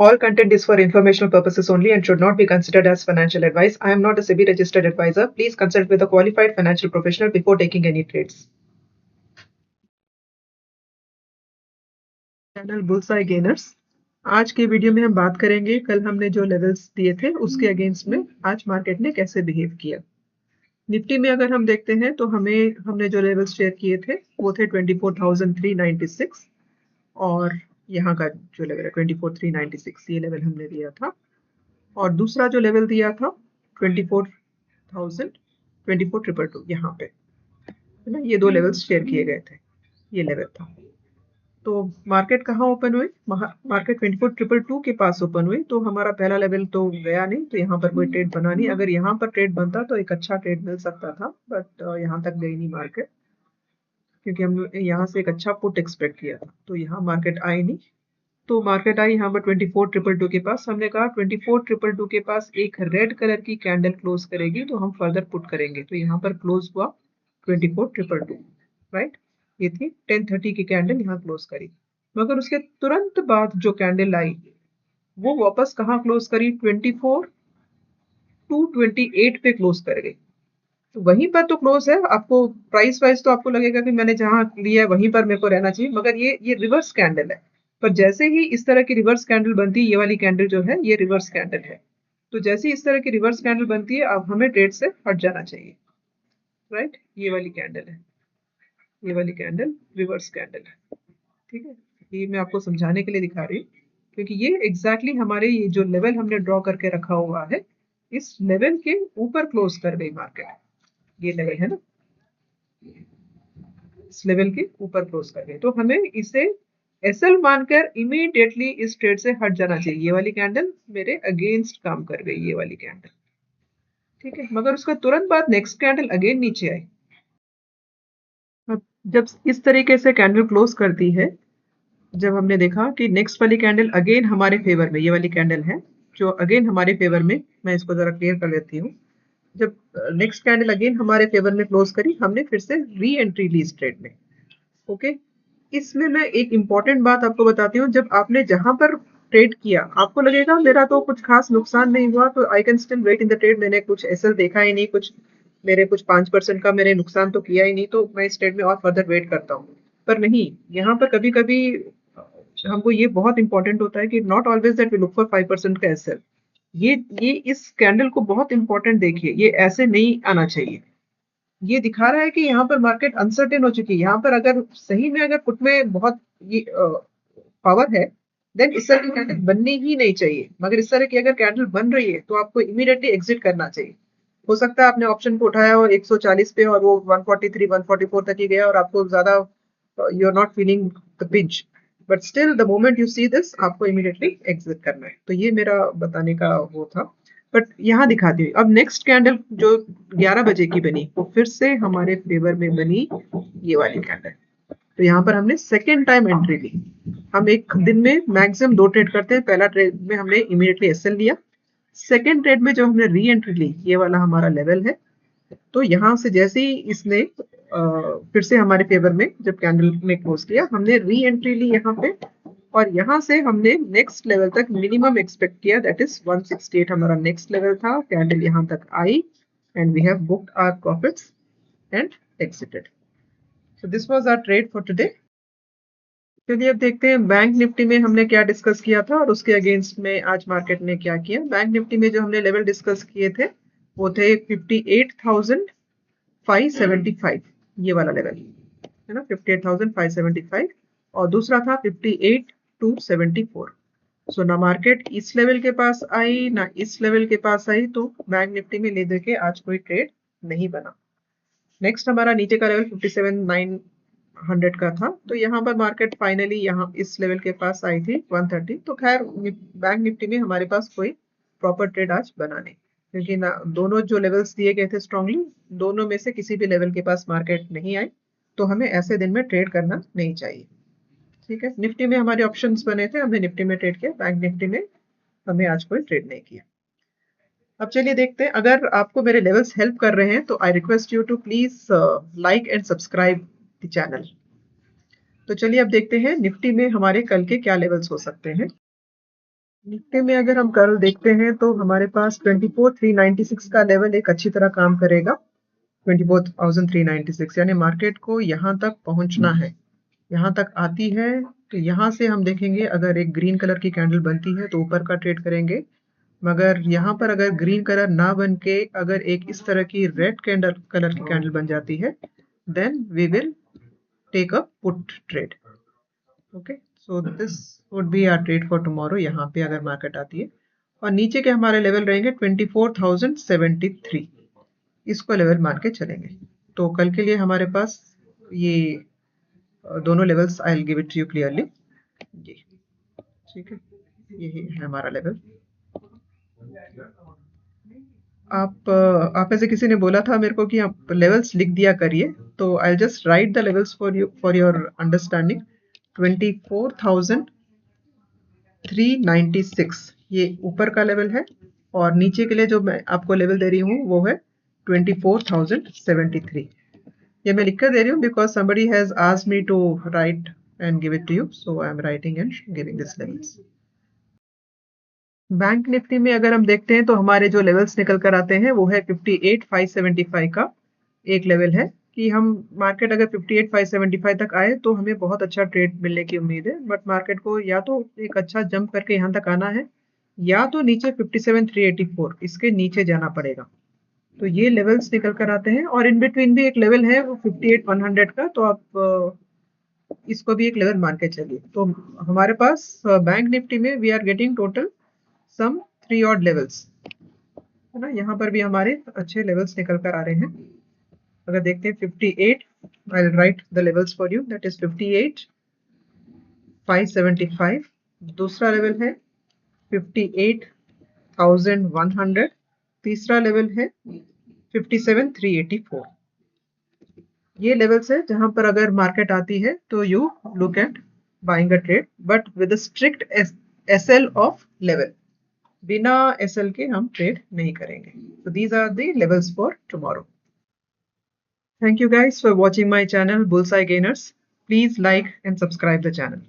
All content is for informational purposes only and should not be considered as financial advice. I am not a SEBI registered advisor. Please consult with a qualified financial professional before taking any trades. Channel bullseye gainers. आज के video में हम बात करेंगे कल हमने जो levels दिए थे उसके अगेंस्ट में आज मार्केट ने कैसे बिहेव किया। निफ्टी में अगर हम देखते हैं तो हमने जो लेवल्स शेयर किए थे वो थे 24,396 और यहाँ का जो लेवल है 24,396 ये लेवल हमने दिया था और दूसरा जो लेवल दिया था 24,242 यहाँ पे है ना, ये दो लेवल्स शेयर किए गए थे, ये लेवल था। तो मार्केट कहाँ ओपन हुई? मार्केट 24,222 के पास ओपन हुई, तो हमारा पहला लेवल तो गया नहीं, तो यहाँ पर कोई ट्रेड बना नहीं। अगर यहाँ पर ट्रेड बनता तो एक अच्छा ट्रेड मिल सकता था, बट यहाँ तक गई नहीं मार्केट, क्योंकि हम यहाँ से एक अच्छा पुट एक्सपेक्ट किया था, तो यहाँ मार्केट आई नहीं। तो मार्केट आई यहाँ पर 24,222 के पास। हमने कहा 24,222 के पास एक रेड कलर की कैंडल क्लोज करेगी तो हम फर्दर पुट करेंगे, तो यहाँ पर क्लोज हुआ 24,222, राइट। ये थी 10:30 की कैंडल यहाँ क्लोज करी, मगर उसके तुरंत बाद जो कैंडल आई वो वापस कहाँ क्लोज करी? 24,228 पे क्लोज कर गई। तो वहीं पर तो क्लोज है, आपको प्राइस वाइज तो आपको लगेगा कि मैंने जहां लिया है वहीं पर मेरे को रहना चाहिए, मगर ये रिवर्स कैंडल है। पर जैसे ही इस तरह की रिवर्स कैंडल बनती है, ये वाली कैंडल जो है ये रिवर्स कैंडल है, तो जैसे ही इस तरह की रिवर्स कैंडल बनती है अब हमें ट्रेड से हट जाना चाहिए, राइट। ये वाली कैंडल है, ये वाली कैंडल रिवर्स कैंडल है, ठीक है। ये मैं आपको समझाने के लिए दिखा रही हूँ, क्योंकि ये एग्जैक्टली हमारे ये जो लेवल हमने ड्रॉ करके रखा हुआ है इस लेवल के ऊपर क्लोज कर गई मार्केट। ये लेवल है ना, इस लेवल के ऊपर क्लोज कर गए, तो हमें इसे एसएल मानकर इमीडिएटली इस ट्रेड से हट जाना चाहिए। ये वाली कैंडल मेरे अगेंस्ट काम कर गई, ये वाली कैंडल, ठीक है। मगर उसका तुरंत बाद नेक्स्ट कैंडल अगेन नीचे आई। अब जब इस तरीके से कैंडल क्लोज करती है, जब हमने देखा कि नेक्स्ट वाली कैंडल अगेन हमारे फेवर में, ये वाली कैंडल है जो अगेन हमारे फेवर में, मैं इसको जरा क्लियर कर लेती हूँ। जब नेक्स्ट कैंडल अगेन हमारे फेवर में क्लोज करी, हमने फिर से री एंट्री ली इस ट्रेड में, ओके। इसमें मैं एक इंपॉर्टेंट बात आपको बताती हूँ। जब आपने जहां पर ट्रेड किया आपको लगेगा मेरा तो कुछ खास नुकसान नहीं हुआ, तो I can still wait in the trade, मैंने कुछ ऐसा देखा ही नहीं, कुछ मेरे कुछ 5% का मैंने नुकसान तो किया ही नहीं, तो मैं इस ट्रेड में और फर्दर वेट करता हूँ। पर नहीं, यहाँ पर कभी कभी हमको ये बहुत इंपॉर्टेंट होता है कि not always that we look for 5% का एसएल। ये इस कैंडल को बहुत इंपॉर्टेंट देखिए, ये ऐसे नहीं आना चाहिए। ये दिखा रहा है कि यहाँ पर मार्केट अनसर्टेन हो चुकी है। यहाँ पर अगर सही में अगर पुट में बहुत ये पावर है, देन इस तरह की कैंडल बननी ही नहीं चाहिए। मगर इस तरह की अगर कैंडल बन रही है तो आपको इमीडिएटली एग्जिट करना चाहिए। हो सकता है आपने ऑप्शन को उठाया हो 140 पे और वो 143 144 तक ही गया और आपको ज्यादा you are not feeling the pinch, but still the moment you see this आपको इमीडिएटली एग्जिट करना है। तो ये मेरा बताने का वो था। बट यहाँ दिखाती हूँ अब नेक्स्ट कैंडल जो 11 बजे की बनी वो फिर से हमारे फेवर में बनी, ये वाली कैंडल। तो यहाँ पर हमने सेकेंड टाइम एंट्री ली। हम एक दिन में मैक्सिमम 2 ट्रेड करते हैं। पहला ट्रेड में हमने इमीडिएटली एसएल लिया, सेकेंड ट्रेड में जब हमने री एंट्री ली, ये वाला हमारा लेवल है। तो यहाँ से जैसे ही इसने फिर से हमारे फेवर में जब कैंडल ने क्लोज किया, हमने री एंट्री ली यहाँ पे, और यहाँ से हमने नेक्स्ट लेवल तक मिनिमम एक्सपेक्ट किया, दैट इज 168 हमारा नेक्स्ट लेवल था। कैंडल यहाँ तक आई and we have booked our profits and exited. So this was our trade for today. चलिए अब देखते हैं बैंक निफ्टी में हमने क्या डिस्कस किया था और उसके अगेंस्ट में आज मार्केट ने क्या किया। बैंक निफ्टी में जो हमने लेवल डिस्कस किए थे वो थे 58,575, ये वाला लेवल है ना, 58,575, और दूसरा था 58,274। सो ना मार्केट इस लेवल के पास आई ना इस लेवल के पास आई, तो बैंक निफ्टी में ले दे के आज कोई ट्रेड नहीं बना। नेक्स्ट हमारा नीचे का लेवल 57,900 का था, तो यहाँ पर मार्केट फाइनली यहाँ इस लेवल के पास आई थी 130। तो खैर बैंक निफ्टी में हमारे पास कोई प्रॉपर ट्रेड आज बना नहीं, क्योंकि ना दोनों जो लेवल्स दिए गए थे स्ट्रांगली, दोनों में से किसी भी लेवल के पास मार्केट नहीं आई, तो हमें ऐसे दिन में ट्रेड करना नहीं चाहिए, ठीक है। निफ्टी में हमारे ऑप्शंस बने थे, हमने निफ्टी में ट्रेड किया, बैंक निफ्टी में हमें आज कोई ट्रेड नहीं किया। अब चलिए देखते हैं, अगर आपको मेरे लेवल्स हेल्प कर रहे हैं तो I request you to please like and subscribe the channel. तो चलिए अब देखते हैं निफ्टी में हमारे कल के क्या लेवल्स हो सकते हैं। निफ्टी में अगर हम कल देखते हैं तो हमारे पास 24,396 का लेवल एक अच्छी तरह काम करेगा। 24,396 यानी मार्केट को यहाँ तक पहुंचना है। यहाँ तक आती है तो यहाँ से हम देखेंगे अगर एक ग्रीन कलर की कैंडल बनती है तो ऊपर का ट्रेड करेंगे, मगर यहाँ पर अगर ग्रीन कलर ना बन के अगर एक इस तरह की रेड कलर की कैंडल बन जाती है, then we will take a put trade. Okay, so this would be our trade for tomorrow. यहाँ पे अगर मार्केट आती है और नीचे के हमारे लेवल रहेंगे 24,073, इसको लेवल मान के चलेंगे। तो कल के लिए हमारे पास ये दोनों levels I will give it to you clearly. ये ठीक है, यही है हमारा लेवल। आप में से किसी ने बोला था मेरे को कि आप लेवल्स लिख दिया करिए, तो I just right the levels for your understanding. 24,396 ये ऊपर का लेवल है और नीचे के लिए जो मैं आपको लेवल दे रही हूँ वो है 24,073। ये मैं लिख कर दे रही हूँ because somebody has asked me to write and give it to you, so I am writing and giving this levels. Bank Nifty में अगर हम देखते हैं तो हमारे जो लेवल्स निकल कर आते हैं वो है 58,575 का एक लेवल है कि हम मार्केट अगर 58,575 तक आए तो हमें बहुत अच्छा ट्रेड मिलने की उम्मीद है, बट मार्केट को या तो एक अच्छा जंप करके यहाँ तक आना है या तो नीचे 57,384 इसके नीचे जाना पड़ेगा। तो ये लेवल्स निकल कर आते हैं और इन बिटवीन भी एक लेवल है वो 58,100 का, तो आप इसको भी एक लेवल मान के चलिए। तो हमारे पास बैंक निफ्टी में we are getting total some 3 odd levels, है ना। यहाँ पर भी हमारे अच्छे लेवल्स निकल कर आ रहे हैं। अगर देखते हैं 58, I will write the levels for you, that is 58,575, दूसरा लेवल है 58,100, तीसरा लेवल है 57,384। ये लेवल्स है जहां पर अगर मार्केट आती है तो you look at buying a trade, but with strict SL of level. बिना एसएल के हम ट्रेड नहीं करेंगे। So these are the levels for tomorrow. Thank you guys for watching my channel Bullseye Gainers. Please like and subscribe the channel.